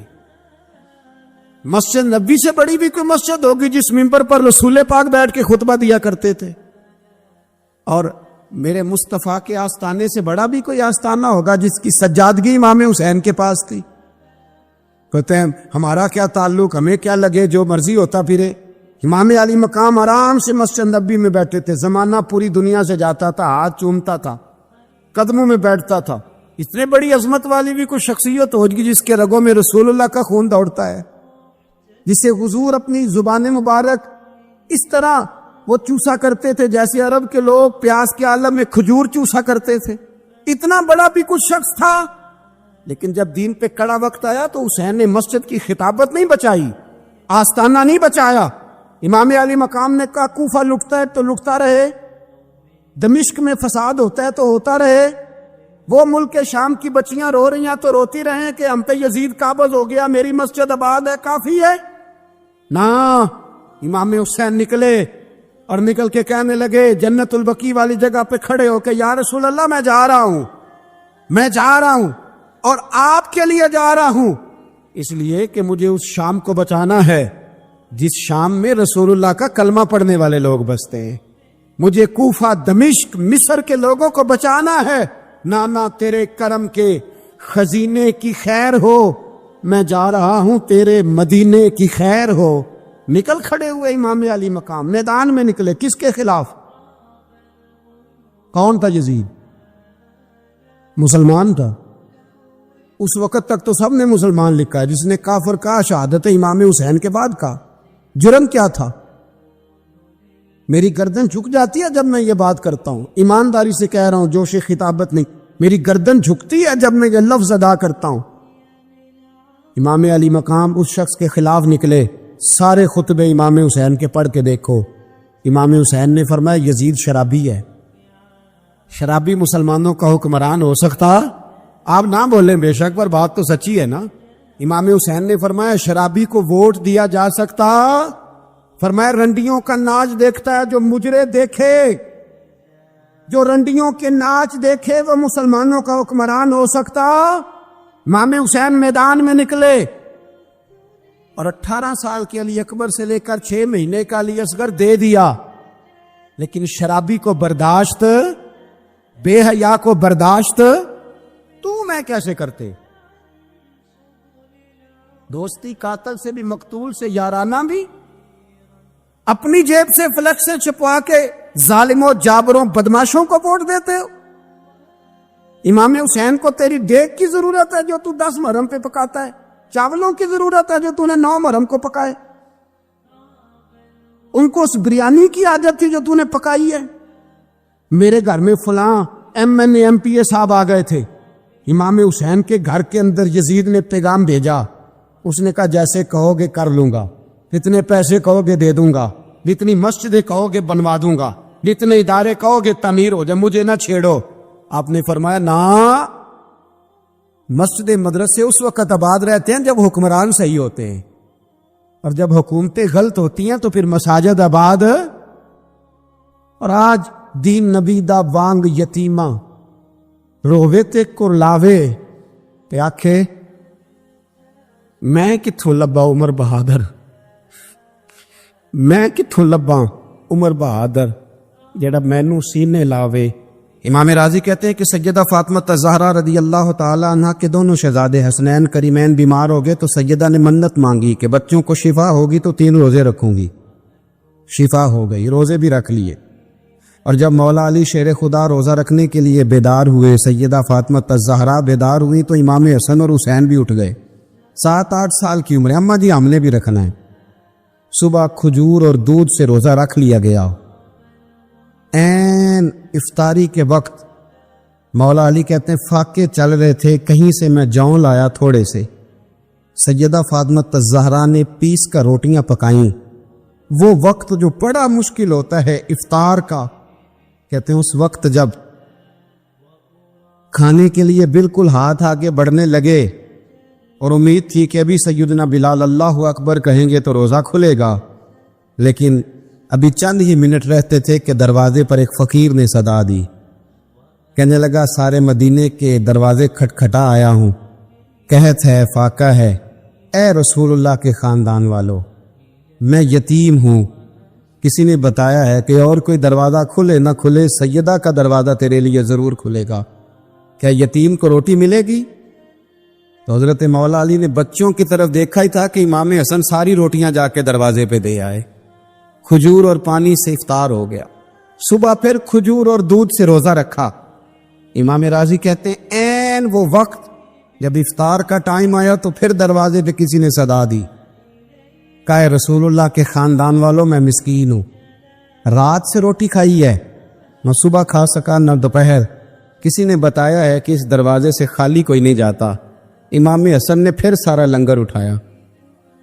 مسجد نبی سے بڑی بھی کوئی مسجد ہوگی جس ممبر پر رسول پاک بیٹھ کے خطبہ دیا کرتے تھے، اور میرے مصطفیٰ کے آستانے سے بڑا بھی کوئی آستانہ ہوگا جس کی سجادگی امام حسین کے پاس تھی۔ کہتے ہیں ہمارا کیا تعلق، ہمیں کیا لگے، جو مرضی ہوتا پھرے، امام علی مقام آرام سے مسجد نبی میں بیٹھے تھے، زمانہ پوری دنیا سے جاتا تھا، ہاتھ چومتا تھا، قدموں میں بیٹھتا تھا۔ اتنے بڑی عظمت والی بھی کوئی شخصیت ہوگی جس کے رگوں میں رسول اللہ کا خون دوڑتا ہے، جسے حضور اپنی زبان مبارک اس طرح وہ چوسا کرتے تھے جیسے عرب کے لوگ پیاس کے عالم میں کھجور چوسا کرتے تھے۔ اتنا بڑا بھی کچھ شخص تھا، لیکن جب دین پہ کڑا وقت آیا تو حسین نے مسجد کی خطابت نہیں بچائی، آستانہ نہیں بچایا۔ امام علی مقام نے کہا کوفہ لٹتا ہے تو لٹتا رہے، دمشق میں فساد ہوتا ہے تو ہوتا رہے، وہ ملک شام کی بچیاں رو رہی ہیں تو روتی رہیں کہ ہم پہ یزید قابض ہو گیا، میری مسجد آباد ہے، کافی ہے نا۔ امام حسین نکلے اور نکل کے کہنے لگے جنت البقیع والی جگہ پہ کھڑے ہو کے، یا رسول اللہ میں جا رہا ہوں اور آپ کے لیے جا رہا ہوں، اس لیے کہ مجھے اس شام کو بچانا ہے جس شام میں رسول اللہ کا کلمہ پڑھنے والے لوگ بستے ہیں، مجھے کوفہ، دمشق، مصر کے لوگوں کو بچانا ہے۔ نانا تیرے کرم کے خزینے کی خیر ہو، میں جا رہا ہوں تیرے مدینے کی خیر ہو۔ نکل کھڑے ہوئے امام علی مقام، میدان میں نکلے، کس کے خلاف؟ کون تھا یزید؟ مسلمان تھا۔ اس وقت تک تو سب نے مسلمان لکھا ہے، جس نے کافر کہا شہادت امام حسین کے بعد کا جرم کیا تھا؟ میری گردن جھک جاتی ہے جب میں یہ بات کرتا ہوں، ایمانداری سے کہہ رہا ہوں، جوش خطابت نہیں، میری گردن جھکتی ہے جب میں یہ لفظ ادا کرتا ہوں۔ امام علی مقام اس شخص کے خلاف نکلے، سارے خطبے امام حسین کے پڑھ کے دیکھو۔ امام حسین نے فرمایا یزید شرابی ہے، شرابی مسلمانوں کا حکمران ہو سکتا؟ آپ نہ بولیں بے شک، پر بات تو سچی ہے نا۔ امام حسین نے فرمایا شرابی کو ووٹ دیا جا سکتا؟ فرمایا رنڈیوں کا ناچ دیکھتا ہے جو مجرے دیکھے، جو رنڈیوں کے ناچ دیکھے وہ مسلمانوں کا حکمران ہو سکتا؟ امام حسین میدان میں نکلے اور 18 سال کے علی اکبر سے لے کر 6 مہینے کا علی اصغر دے دیا، لیکن شرابی کو برداشت، بے حیا کو برداشت تو میں کیسے کرتے؟ دوستی قاتل سے بھی، مقتول سے یارانہ بھی، اپنی جیب سے فلیکس سے چھپوا کے ظالموں، جابروں، بدماشوں کو ووٹ دیتے ہو۔ امام حسین کو تیری دیگ کی ضرورت ہے جو تو 10 محرم پہ پکاتا ہے، چاولوں کی ضرورت ہے جو تو نے 9 محرم کو پکائے، ان کو اس بریانی کی عادت تھی جو تو نے پکائی ہے۔ میرے گھر میں فلاں MNA MPA صاحب آ گئے تھے، امام حسین کے گھر کے اندر یزید نے پیغام بھیجا، اس نے کہا جیسے کہو گے کر لوں گا، جتنے پیسے کہو گے دے دوں گا، جتنی مسجدیں کہو گے بنوا دوں گا، جتنے ادارے کہو گے تعمیر ہو جائے، مجھے نہ چھیڑو۔ آپ نے فرمایا نا، مسجد مدرسے اس وقت آباد رہتے ہیں جب حکمران صحیح ہوتے ہیں، اور جب حکومتیں غلط ہوتی ہیں تو پھر مساجد آباد۔ اور آج دین نبی دا وانگ یتیمہ رووے تے کرلاوے تے آکھے میں کتھوں لبا عمر بہادر، میں کتھوں لبا عمر بہادر جیڑا مینوں سینے لاوے۔ امام راضی کہتے ہیں کہ سیدہ فاطمہ الزہرا رضی اللہ تعالی عنہ کے دونوں شہزادے حسنین کریمین بیمار ہو گئے تو سیدہ نے منت مانگی کہ بچوں کو شفا ہوگی تو 3 روزے رکھوں گی، شفا ہو گئی، روزے بھی رکھ لیے۔ اور جب مولا علی شیر خدا روزہ رکھنے کے لیے بیدار ہوئے، سیدہ فاطمہ الزہرا بیدار ہوئی تو امام حسن اور حسین بھی اٹھ گئے، 7-8 سال کی عمر، اماں جی ہم نے بھی رکھنا ہے۔ صبح کھجور اور دودھ سے روزہ رکھ لیا گیا۔ این افطاری کے وقت مولا علی کہتے ہیں فاقے چل رہے تھے، کہیں سے میں جون لایا تھوڑے سے، سیدہ فاطمہ الزہرا نے پیس کر روٹیاں پکائیں۔ وہ وقت جو بڑا مشکل ہوتا ہے افطار کا، کہتے ہیں اس وقت جب کھانے کے لیے بالکل ہاتھ آگے بڑھنے لگے اور امید تھی کہ ابھی سیدنا بلال اللہ اکبر کہیں گے تو روزہ کھلے گا، لیکن ابھی چند ہی منٹ رہتے تھے کہ دروازے پر ایک فقیر نے صدا دی، کہنے لگا سارے مدینے کے دروازے کھٹکھٹا آیا ہوں، قحط ہے، فاقہ ہے، اے رسول اللہ کے خاندان والو، میں یتیم ہوں، کسی نے بتایا ہے کہ اور کوئی دروازہ کھلے نہ کھلے سیدہ کا دروازہ تیرے لیے ضرور کھلے گا، کیا یتیم کو روٹی ملے گی؟ تو حضرت مولا علی نے بچوں کی طرف دیکھا ہی تھا کہ امام حسن ساری روٹیاں جا کے دروازے پہ دے آئے، کھجور اور پانی سے افطار ہو گیا. صبح پھر کھجور اور دودھ سے روزہ رکھا. امام راضی کہتے ہیں این وہ وقت جب افطار کا ٹائم آیا تو پھر دروازے پہ کسی نے صدا دی. کہا رسول اللہ کے خاندان والوں میں مسکین ہوں, رات سے روٹی کھائی ہے, نہ صبح کھا سکا نہ دوپہر. کسی نے بتایا ہے کہ اس دروازے سے خالی کوئی نہیں جاتا. امام حسن نے پھر سارا لنگر اٹھایا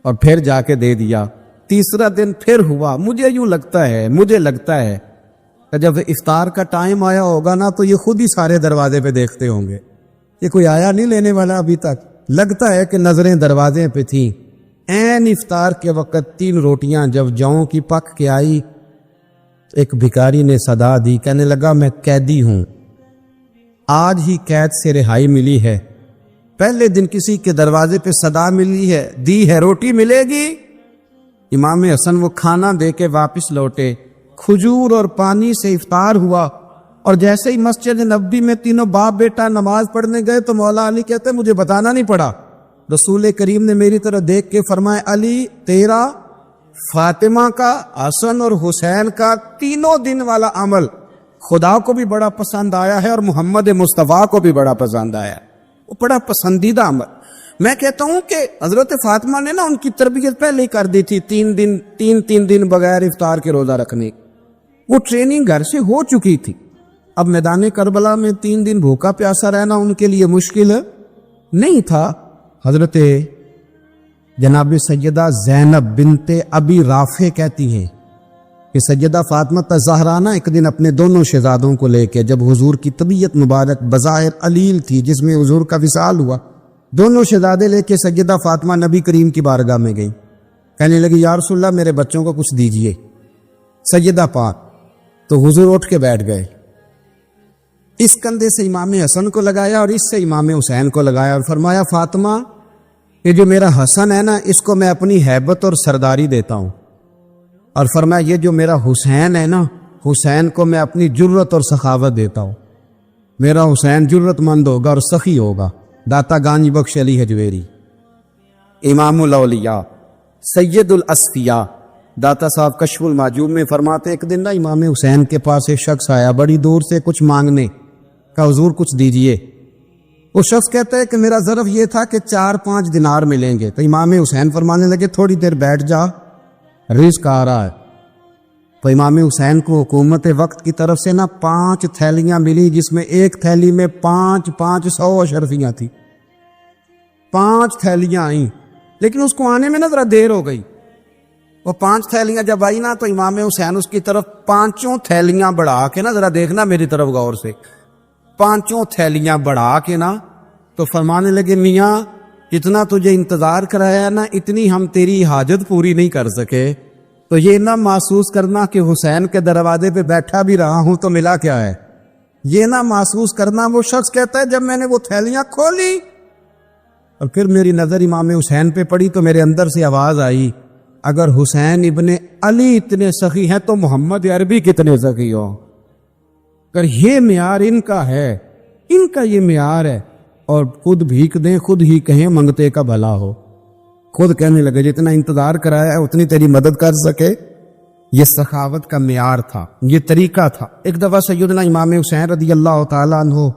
اور پھر جا کے دے دیا. تیسرا دن پھر ہوا. مجھے لگتا ہے کہ جب افطار کا ٹائم آیا ہوگا نا تو یہ خود ہی سارے دروازے پہ دیکھتے ہوں گے, یہ کوئی آیا نہیں لینے والا ابھی تک. لگتا ہے کہ نظریں دروازے پہ تھیں. این افطار کے وقت 3 روٹیاں جب جاؤں کی پک کے آئی, ایک بھکاری نے صدا دی. کہنے لگا میں قیدی ہوں, آج ہی قید سے رہائی ملی ہے. پہلے دن کسی کے دروازے پہ صدا ملی ہے, دی ہے روٹی ملے گی. امام حسن وہ کھانا دے کے واپس لوٹے. کھجور اور پانی سے افطار ہوا اور جیسے ہی مسجد نبوی میں تینوں باپ بیٹا نماز پڑھنے گئے تو مولا علی کہتے مجھے بتانا نہیں پڑا. رسول کریم نے میری طرف دیکھ کے فرمایا علی تیرا, فاطمہ کا, حسن اور حسین کا 3 دن والا عمل خدا کو بھی بڑا پسند آیا ہے اور محمد مصطفیٰ کو بھی بڑا پسند آیا ہے. وہ بڑا پسندیدہ عمل. میں کہتا ہوں کہ حضرت فاطمہ نے نا ان کی تربیت پہلے ہی کر دی تھی 3 دن بغیر افطار کے روزہ رکھنے. وہ ٹریننگ گھر سے ہو چکی تھی. اب میدان کربلا میں 3 دن بھوکا پیاسا رہنا ان کے لیے مشکل نہیں تھا. حضرت جناب سیدہ زینب بنت ابی رافع کہتی ہیں کہ سیدہ فاطمہ الزہرا نا ایک دن اپنے دونوں شہزادوں کو لے کے, جب حضور کی طبیعت مبارک بظاہر علیل تھی جس میں حضور کا وصال ہوا, دونوں شہزادے لے کے سیدہ فاطمہ نبی کریم کی بارگاہ میں گئی. کہنے لگی یا رسول اللہ میرے بچوں کو کچھ دیجئے. سیدہ پاک تو حضور اٹھ کے بیٹھ گئے. اس کندھے سے امام حسن کو لگایا اور اس سے امام حسین کو لگایا اور فرمایا فاطمہ یہ جو میرا حسن ہے نا اس کو میں اپنی ہیبت اور سرداری دیتا ہوں, اور فرمایا یہ جو میرا حسین ہے نا حسین کو میں اپنی جرت اور سخاوت دیتا ہوں. میرا حسین جرت مند ہوگا اور سخی ہوگا. داتا گانج بخش علی حجویری, امام الاولیاء, سید الاسفیاء, داتا صاحب کشف المعجوب میں فرماتے ایک دن نا امام حسین کے پاس ایک شخص آیا بڑی دور سے کچھ مانگنے. کہا حضور کچھ دیجئے. وہ شخص کہتا ہے کہ میرا ظرف یہ تھا کہ 4-5 دینار ملیں گے. تو امام حسین فرمانے لگے تھوڑی دیر بیٹھ جا, رزق آ رہا ہے. تو امام حسین کو حکومت وقت کی طرف سے نا 5 تھیلیاں ملی جس میں ایک تھیلی میں 500 اشرفیاں تھی. 5 تھیلیاں آئیں لیکن اس کو آنے میں نا ذرا دیر ہو گئی. وہ 5 تھیلیاں جب آئی نا تو امام حسین اس کی طرف 5 تھیلیاں بڑھا کے نا, ذرا دیکھنا میری طرف غور سے, 5 تھیلیاں بڑھا کے نا تو فرمانے لگے میاں جتنا تجھے انتظار کرایا نا اتنی ہم تیری حاجت پوری نہیں کر سکے. تو یہ نہ محسوس کرنا کہ حسین کے دروازے پہ بیٹھا بھی رہا ہوں تو ملا کیا ہے. یہ نہ محسوس کرنا. وہ شخص کہتا ہے جب میں نے وہ تھیلیاں کھولی اور پھر میری نظر امام حسین پہ پڑی تو میرے اندر سے آواز آئی اگر حسین ابن علی اتنے سخی ہیں تو محمد عربی کتنے سخی ہو. اگر یہ معیار ان کا ہے, ان کا یہ معیار ہے, اور خود بھیک دیں خود ہی کہیں منگتے کا بھلا ہو. خود کہنے لگے جتنا انتظار کرایا ہے اتنی تیری مدد کر سکے. یہ سخاوت کا معیار تھا, یہ طریقہ تھا. ایک دفعہ سیدنا امام حسین رضی اللہ تعالیٰ عنہ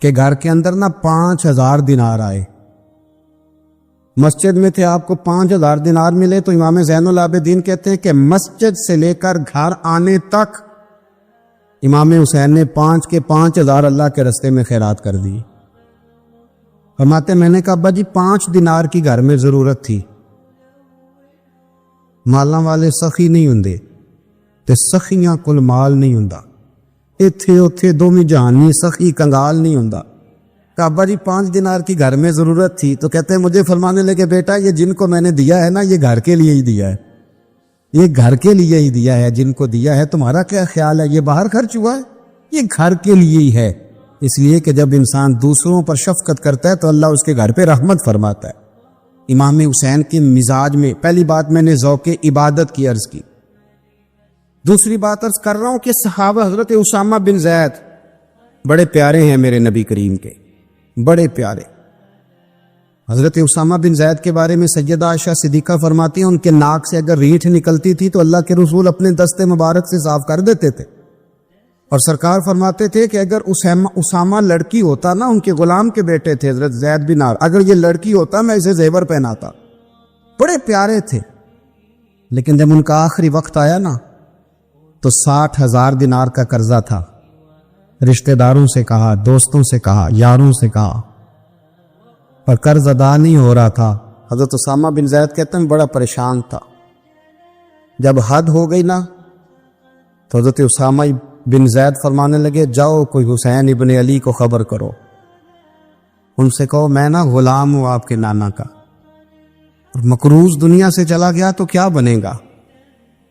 کے گھر کے اندر نا 5000 دینار آئے. مسجد میں تھے, آپ کو 5000 دینار ملے تو امام زین العابدین کہتے ہیں کہ مسجد سے لے کر گھر آنے تک امام حسین نے 5 کے 5000 اللہ کے رستے میں خیرات کر دی. فرماتے میں نے کہا ابا جی 5 دینار کی گھر میں ضرورت تھی, مالاں والے سخی نہیں ہوندے تے سخیاں کل مال نہیں ہوندا, ایتھے اوتھے دوویں جہانی سخی کنگال نہیں ہوندا. کہ ابا جی 5 دینار کی گھر میں ضرورت تھی. تو کہتے ہیں مجھے فرمانے لگے بیٹا یہ جن کو میں نے دیا ہے نا یہ گھر کے لیے ہی دیا ہے, یہ گھر کے لیے ہی دیا ہے. جن کو دیا ہے تمہارا کیا خیال ہے, یہ باہر خرچ ہوا ہے, یہ گھر کے لیے ہی ہے. اس لیے کہ جب انسان دوسروں پر شفقت کرتا ہے تو اللہ اس کے گھر پہ رحمت فرماتا ہے. امام حسین کے مزاج میں پہلی بات میں نے ذوق عبادت کی عرض کی. دوسری بات عرض کر رہا ہوں کہ صحابہ حضرت اسامہ بن زید بڑے پیارے ہیں میرے نبی کریم کے, بڑے پیارے. حضرت اسامہ بن زید کے بارے میں سیدہ عائشہ صدیقہ فرماتی ہیں ان کے ناک سے اگر ریٹھ نکلتی تھی تو اللہ کے رسول اپنے دستے مبارک سے صاف کر دیتے تھے، اور سرکار فرماتے تھے کہ اگر اسامہ لڑکی ہوتا نا، ان کے غلام کے بیٹے تھے حضرت زید بن عامر، اگر یہ لڑکی ہوتا میں اسے زیور پہناتا۔ بڑے پیارے تھے، لیکن جب ان کا آخری وقت آیا نا تو 60,000 دینار کا قرضہ تھا، رشتہ داروں سے کہا، دوستوں سے کہا، یاروں سے کہا، پر قرض ادا نہیں ہو رہا تھا۔ حضرت اسامہ بن زید کہتے ہیں بڑا پریشان تھا۔ جب حد ہو گئی نا تو حضرت اسامہ بن زید فرمانے لگے جاؤ کوئی حسین ابن علی کو خبر کرو، ان سے کہو میں نا غلام ہوں آپ کے نانا کا، اور مقروض دنیا سے چلا گیا تو کیا بنے گا۔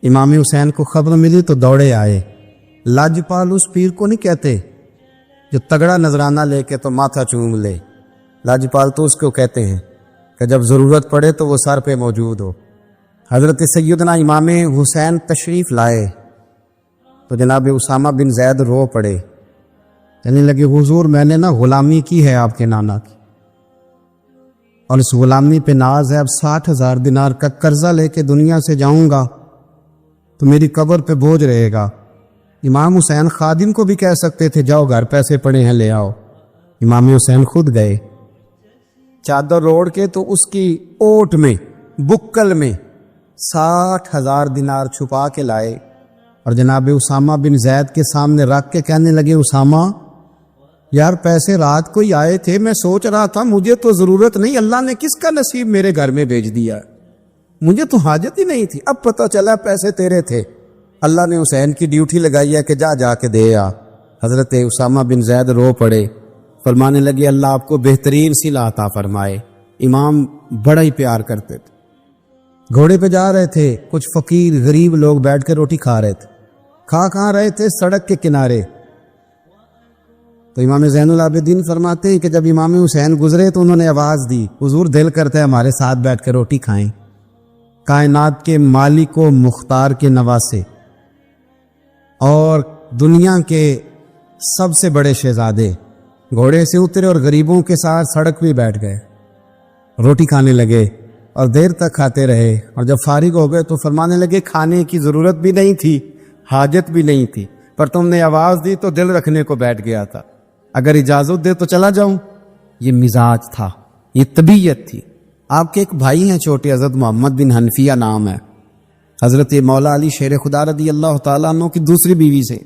امام حسین کو خبر ملی تو دوڑے آئے۔ لاجپال اس پیر کو نہیں کہتے جو تگڑا نذرانہ لے کے تو ماتھا چوم لے، لاجپال تو اس کو کہتے ہیں کہ جب ضرورت پڑے تو وہ سر پہ موجود ہو۔ حضرت سیدنا امام حسین تشریف لائے تو جناب اسامہ بن زید رو پڑے، کہنے لگے حضور میں نے نا غلامی کی ہے آپ کے نانا کی، اور اس غلامی پہ ناز ہے، اب 60,000 دینار کا قرضہ لے کے دنیا سے جاؤں گا تو میری قبر پہ بوجھ رہے گا۔ امام حسین خادم کو بھی کہہ سکتے تھے جاؤ گھر پیسے پڑے ہیں لے آؤ، امام حسین خود گئے، چادر روڑ کے تو اس کی اوٹ میں بکل میں 60,000 دینار چھپا کے لائے، اور جناب اسامہ بن زید کے سامنے رکھ کے کہنے لگے اسامہ یار پیسے رات کو ہی آئے تھے، میں سوچ رہا تھا مجھے تو ضرورت نہیں، اللہ نے کس کا نصیب میرے گھر میں بھیج دیا، مجھے تو حاجت ہی نہیں تھی، اب پتہ چلا پیسے تیرے تھے، اللہ نے حسین کی ڈیوٹی لگائی ہے کہ جا کے دے آ۔ حضرت اسامہ بن زید رو پڑے، فرمانے لگے اللہ آپ کو بہترین صلہ عطا فرمائے۔ امام بڑا ہی پیار کرتے تھے۔ گھوڑے پہ جا رہے تھے، کچھ فقیر غریب لوگ بیٹھ کے روٹی کھا رہے تھے، کہاں رہے تھے؟ سڑک کے کنارے۔ تو امام زین العابدین فرماتے ہیں کہ جب امام حسین گزرے تو انہوں نے آواز دی حضور دل کرتا ہے ہمارے ساتھ بیٹھ کے روٹی کھائیں۔ کائنات کے مالک و مختار کے نواسے اور دنیا کے سب سے بڑے شہزادے گھوڑے سے اترے اور غریبوں کے ساتھ سڑک پہ بیٹھ گئے، روٹی کھانے لگے اور دیر تک کھاتے رہے، اور جب فارغ ہو گئے تو فرمانے لگے کھانے کی ضرورت بھی نہیں تھی، حاجت بھی نہیں تھی، پر تم نے آواز دی تو دل رکھنے کو بیٹھ گیا تھا، اگر اجازت دے تو چلا جاؤں۔ یہ مزاج تھا، یہ طبیعت تھی۔ آپ کے ایک بھائی ہیں چھوٹے، حضرت محمد بن حنفیہ نام ہے، حضرت مولا علی شیر خدا رضی اللہ تعالیٰ عنہ کی دوسری بیوی سے۔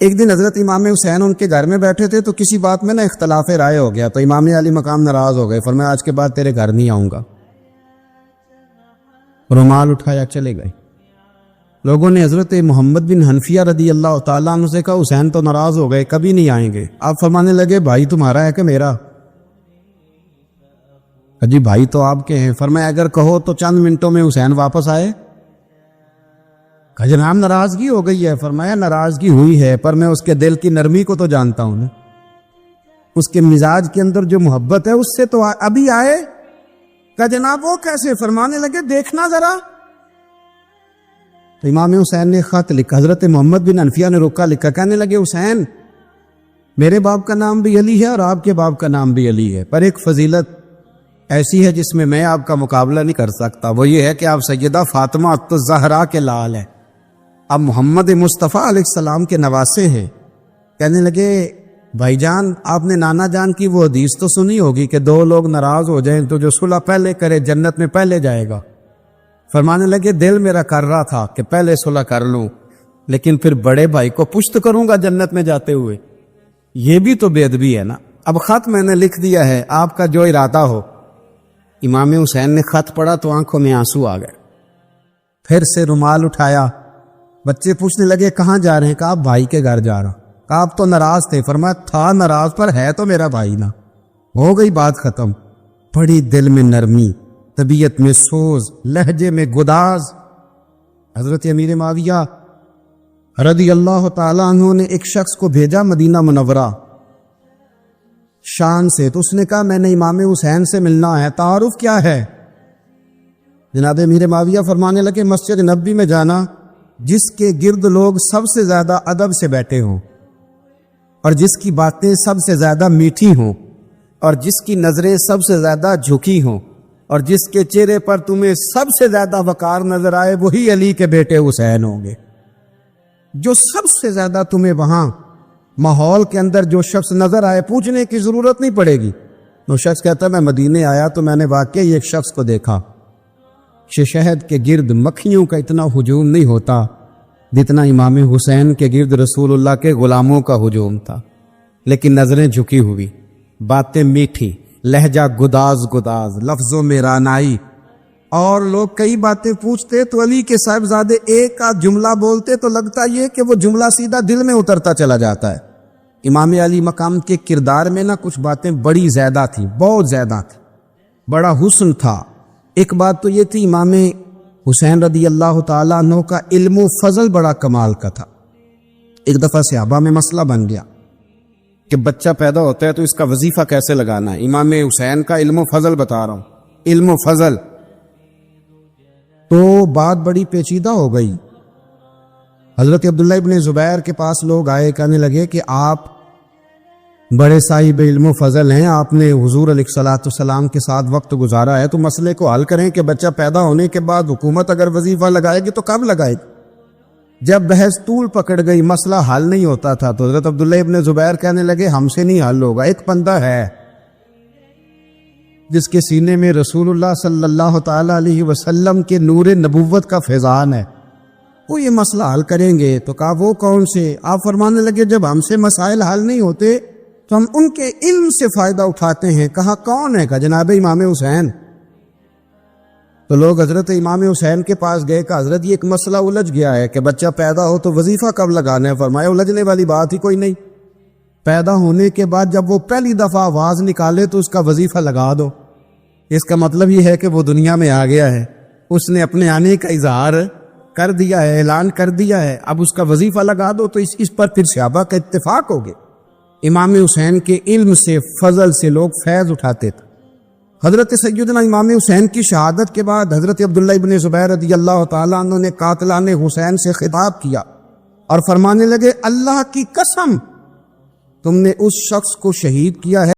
ایک دن حضرت امام حسین ان کے گھر میں بیٹھے تھے تو کسی بات میں نا اختلاف رائے ہو گیا، تو امام علی مقام ناراض ہو گئے، فرمایا آج کے بعد تیرے گھر نہیں آؤں گا، رومال اٹھایا چلے گئے۔ لوگوں نے حضرت محمد بن حنفیہ رضی اللہ تعالیٰ عنہ سے کہا حسین تو ناراض ہو گئے، کبھی نہیں آئیں گے۔ آپ فرمانے لگے بھائی تمہارا ہے کہ میرا؟ جی بھائی تو آپ کے ہیں۔ فرمایا اگر کہو تو چند منٹوں میں حسین واپس آئے۔ جناب ناراضگی ہو گئی ہے۔ فرمایا ناراضگی ہوئی ہے پر میں اس کے دل کی نرمی کو تو جانتا ہوں نا، اس کے مزاج کے اندر جو محبت ہے اس سے تو ابھی آئے۔ کہ جناب وہ کیسے؟ فرمانے لگے دیکھنا ذرا۔ تو امام حسین نے خط لکھا، حضرت محمد بن حنفیہ نے رکا لکھا، کہنے لگے حسین میرے باپ کا نام بھی علی ہے اور آپ کے باپ کا نام بھی علی ہے، پر ایک فضیلت ایسی ہے جس میں آپ کا مقابلہ نہیں کر سکتا، وہ یہ ہے کہ آپ سیدہ فاطمہ الزہرا کے لال ہیں، اب محمد مصطفیٰ علیہ السلام کے نواسے ہیں۔ کہنے لگے بھائی جان آپ نے نانا جان کی وہ حدیث تو سنی ہوگی کہ دو لوگ ناراض ہو جائیں تو جو صلح پہلے کرے جنت میں پہلے جائے گا۔ فرمانے لگے دل میرا کر رہا تھا کہ پہلے صلح کر لوں، لیکن پھر بڑے بھائی کو پشت کروں گا جنت میں جاتے ہوئے، یہ بھی تو بے ادبی ہے نا۔ اب خط میں نے لکھ دیا ہے، آپ کا جو ارادہ ہو۔ امام حسین نے خط پڑھا تو آنکھوں میں آنسو آ گئے، پھر سے رومال اٹھایا۔ بچے پوچھنے لگے کہاں جا رہے ہیں؟ کہا بھائی کے گھر جا رہا۔ کہا آپ تو ناراض تھے؟ فرمایا تھا ناراض پر ہے تو میرا بھائی نا، ہو گئی بات ختم۔ بڑی دل میں نرمی، طبیعت میں سوز، لہجے میں گداز۔ حضرت امیر معاویہ رضی اللہ تعالیٰ عنہ نے ایک شخص کو بھیجا مدینہ منورہ شان سے، تو اس نے کہا میں نے امام حسین سے ملنا ہے، تعارف کیا ہے؟ جناب امیر معاویہ فرمانے لگے مسجد نبوی میں جانا جس کے گرد لوگ سب سے زیادہ ادب سے بیٹھے ہوں اور جس کی باتیں سب سے زیادہ میٹھی ہوں اور جس کی نظریں سب سے زیادہ جھکی ہوں اور جس کے چہرے پر تمہیں سب سے زیادہ وقار نظر آئے وہی علی کے بیٹے حسین ہوں گے. جو سب سے زیادہ تمہیں وہاں ماحول کے اندر جو شخص نظر آئے پوچھنے کی ضرورت نہیں پڑے گی. وہ شخص کہتا میں مدینے آیا تو میں نے واقعی ایک شخص کو دیکھا کہ شہد کے گرد مکھیوں کا اتنا ہجوم نہیں ہوتا جتنا امام حسین کے گرد رسول اللہ کے غلاموں کا ہجوم تھا. لیکن نظریں جھکی ہوئی، باتیں میٹھی، لہجہ گداز گداز، لفظوں میں رانائی. اور لوگ کئی باتیں پوچھتے تو علی کے صاحبزادے ایک آدھ جملہ بولتے تو لگتا یہ کہ وہ جملہ سیدھا دل میں اترتا چلا جاتا ہے. امام علی مقام کے کردار میں نا کچھ باتیں بڑی زیادہ تھیں، بہت زیادہ تھیں، بڑا حسن تھا. ایک بات تو یہ تھی امام حسین رضی اللہ تعالیٰ عنہ کا علم و فضل بڑا کمال کا تھا. ایک دفعہ صحابہ میں مسئلہ بن گیا کہ بچہ پیدا ہوتا ہے تو اس کا وظیفہ کیسے لگانا ہے. امام حسین کا علم و فضل بتا رہا ہوں، علم و فضل. تو بات بڑی پیچیدہ ہو گئی. حضرت عبداللہ ابن زبیر کے پاس لوگ آئے، کہنے لگے کہ آپ بڑے صاحب علم و فضل ہیں، آپ نے حضور علیہ الصلوۃ والسلام کے ساتھ وقت گزارا ہے، تو مسئلے کو حل کریں کہ بچہ پیدا ہونے کے بعد حکومت اگر وظیفہ لگائے گی تو کب لگائے گی. جب بحث طول پکڑ گئی، مسئلہ حل نہیں ہوتا تھا، تو حضرت عبداللہ ابن زبیر کہنے لگے ہم سے نہیں حل ہوگا. ایک بندہ ہے جس کے سینے میں رسول اللہ صلی اللہ تعالی علیہ وسلم کے نور نبوت کا فیضان ہے، وہ یہ مسئلہ حل کریں گے. تو کہا وہ کون سے؟ آپ فرمانے لگے جب ہم سے مسائل حل نہیں ہوتے تو ہم ان کے علم سے فائدہ اٹھاتے ہیں. کہا کون ہے؟ کہا جناب امام حسین. تو لوگ حضرت امام حسین کے پاس گئے، کہ حضرت یہ ایک مسئلہ الجھ گیا ہے کہ بچہ پیدا ہو تو وظیفہ کب لگانا ہے. فرمایا الجھنے والی بات ہی کوئی نہیں، پیدا ہونے کے بعد جب وہ پہلی دفعہ آواز نکالے تو اس کا وظیفہ لگا دو. اس کا مطلب یہ ہے کہ وہ دنیا میں آ گیا ہے، اس نے اپنے آنے کا اظہار کر دیا ہے، اعلان کر دیا ہے، اب اس کا وظیفہ لگا دو. تو اس پر پھر صحابہ کا اتفاق ہو گیا. امام حسین کے علم سے، فضل سے لوگ فیض اٹھاتے تھے. حضرت سیدنا امام حسین کی شہادت کے بعد حضرت عبداللہ ابن زبیر رضی اللہ تعالیٰ عنہ نے قاتلان حسین سے خطاب کیا اور فرمانے لگے اللہ کی قسم تم نے اس شخص کو شہید کیا ہے